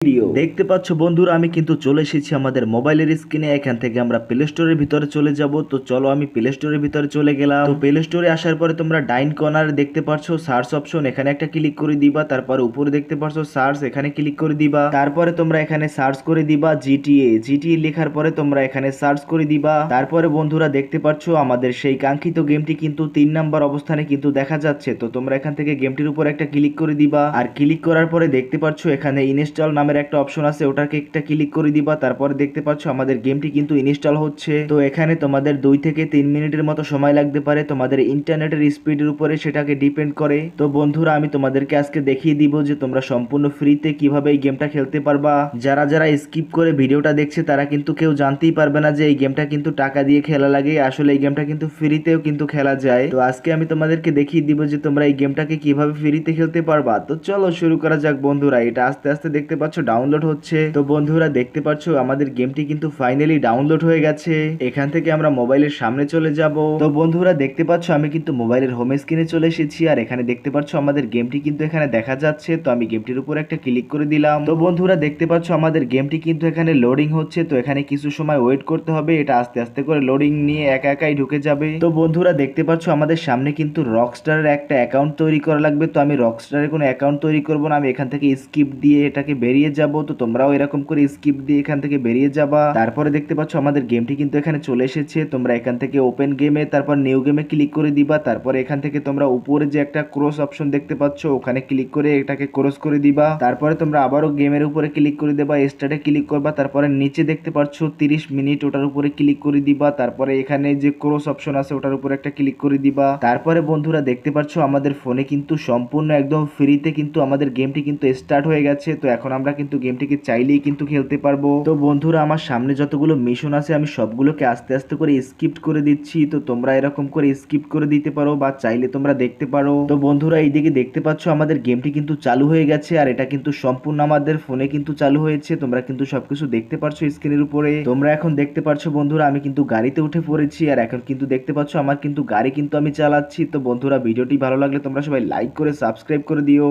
Video দেখতে পাচ্ছ বন্ধুরা, আমি কিন্তু চলে এসেছি আমাদের মোবাইলের স্ক্রিনে। এখান থেকে আমরা প্লে স্টোরের ভিতরে চলে যাব। তো চলো আমি প্লে স্টোরের ভিতরে চলে গেলাম। তো প্লে স্টোরে আসার পরে তোমরা ডাইন কর্নারে দেখতে পাচ্ছ সার্চ অপশন, এখানে একটা ক্লিক করে দিবা। তারপরে উপরে দেখতে পাচ্ছ সার্চ, এখানে ক্লিক করে দিবা। তারপরে তোমরা এখানে সার্চ করে দিবা জিটিএ লেখার পরে তোমরা এখানে সার্চ করে দিবা। তারপরে বন্ধুরা দেখতে পাচ্ছ আমাদের সেই কাঙ্ক্ষিত গেমটি কিন্তু 3 নাম্বার অবস্থানে কিন্তু দেখা যাচ্ছে। তো তোমরা এখান থেকে গেমটির উপর একটা ক্লিক করে দিবা। আর ক্লিক করার পরে দেখতে পাচ্ছ এখানে ইনস্টল নামের একটা অপশন আছে, ওটাকে একটা ক্লিক করে দিবা। তারপরে দেখতে পাচ্ছ আমাদের গেমটি কিন্তু ইনস্টল হচ্ছে। তো এখানে তোমাদের 2 থেকে 3 মিনিটের মতো সময় লাগতে পারে, তোমাদের ইন্টারনেটের স্পিডের উপরে সেটাকে ডিপেন্ড করে। তো বন্ধুরা আমি তোমাদেরকে আজকে দেখিয়ে দিব যে তোমরা সম্পূর্ণ ফ্রিতে কিভাবে এই গেমটা খেলতে পারবা। যারা যারা স্কিপ করে ভিডিওটা দেখছে তারা কিন্তু কেউ জানতেই পারবে না যে এই গেমটা কিন্তু টাকা দিয়ে খেলা লাগে। আসলে এই গেমটা কিন্তু ফ্রিতেও কিন্তু খেলা যায়। তো আজকে আমি তোমাদেরকে দেখিয়ে দিব যে তোমরা এই গেমটাকে কিভাবে ফ্রিতে খেলতে পারবা। তো চলো শুরু করা যাক বন্ধুরা। এটা আস্তে আস্তে দেখতে পাচ্ছ ডাউনলোড হচ্ছে। তো বন্ধুরা দেখতে পাচ্ছ আমাদের গেমটি কিন্তু ফাইনালি ডাউনলোড হয়ে গেছে। এখান থেকে আমরা মোবাইলের সামনে চলে যাব। তো বন্ধুরা দেখতে পাচ্ছ আমি কিন্তু মোবাইলের হোম স্ক্রিনে চলে এসেছি। আর এখানে দেখতে পাচ্ছ আমাদের গেমটি কিন্তু এখানে দেখা যাচ্ছে। তো আমি গেমটির উপর একটা ক্লিক করে দিলাম। তো বন্ধুরা দেখতে পাচ্ছ আমাদের গেমটি কিন্তু এখানে লোডিং হচ্ছে। তো এখানে কিছু সময় ওয়েট করতে হবে, এটা আস্তে আস্তে করে লোডিং নিয়ে একা একাই ঢুকে যাবে। তো বন্ধুরা দেখতে পাচ্ছ আমাদের সামনে কিন্তু রকস্টারের একটা অ্যাকাউন্ট তৈরি করা লাগবে। তো আমি রকস্টারের কোনো অ্যাকাউন্ট তৈরি করব না, আমি এখান থেকে স্কিপ দিয়ে এটাকে বেরিয়ে যাব। তো তোমরাও এরকম করে স্কিপ দিয়ে এখান থেকে বেরিয়ে যাবা। তারপরে দেখতে পাচ্ছ আমাদের গেমটি কিন্তু এখানে চলে এসেছে। তোমরা এখান থেকে ওপেন গেমে তারপর নিউ গেমে ক্লিক করে দিবা। তারপরে এখান থেকে তোমরা উপরে যে একটা ক্রস অপশন দেখতে পাচ্ছ ওখানে ক্লিক করে এটাকে ক্রস করে দিবা। তারপরে তোমরা আবারও গেমের উপরে ক্লিক করে দেবা, স্টার্টে ক্লিক করবা। তারপরে নিচে দেখতে পাচ্ছ 30 মিনিট, ওটার উপরে ক্লিক করে দিবা। তারপরে এখানে যে ক্রস অপশন আছে ওটার উপরে একটা ক্লিক করে দিবা। তারপরে বন্ধুরা দেখতে পাচ্ছ আমাদের ফোনে কিন্তু সম্পূর্ণ একদম ফ্রিতে কিন্তু আমাদের গেমটি কিন্তু স্টার্ট হয়ে গেছে। তো এখন আমরা কিন্তু গেমটিকে চাইলেই কিন্তু খেলতে পারবো। তো বন্ধুরা আমার সামনে যতগুলো মিশন আছে আমি সবগুলোকে আস্তে আস্তে করে স্কিপ করে দিচ্ছি। তো তোমরা এরকম করে স্কিপ করে দিতে পারো বা চাইলে তোমরা দেখতে পারো। তো বন্ধুরা এইদিকে দেখতে পাচ্ছ আমাদের গেমটি কিন্তু চালু হয়ে গেছে। আর এটা কিন্তু সম্পূর্ণ আমাদের ফোনে কিন্তু চালু হয়েছে। তোমরা কিন্তু সবকিছু দেখতে পারছো স্ক্রিনের উপরে। তোমরা এখন দেখতে পাচ্ছ বন্ধুরা আমি কিন্তু গাড়িতে উঠে পড়েছি। আর এখন কিন্তু দেখতে পাচ্ছ আমার কিন্তু গাড়ি কিন্তু আমি চালাচ্ছি। তো বন্ধুরা ভিডিওটি ভালো লাগলে তোমরা সবাই লাইক করে সাবস্ক্রাইব করে দিও।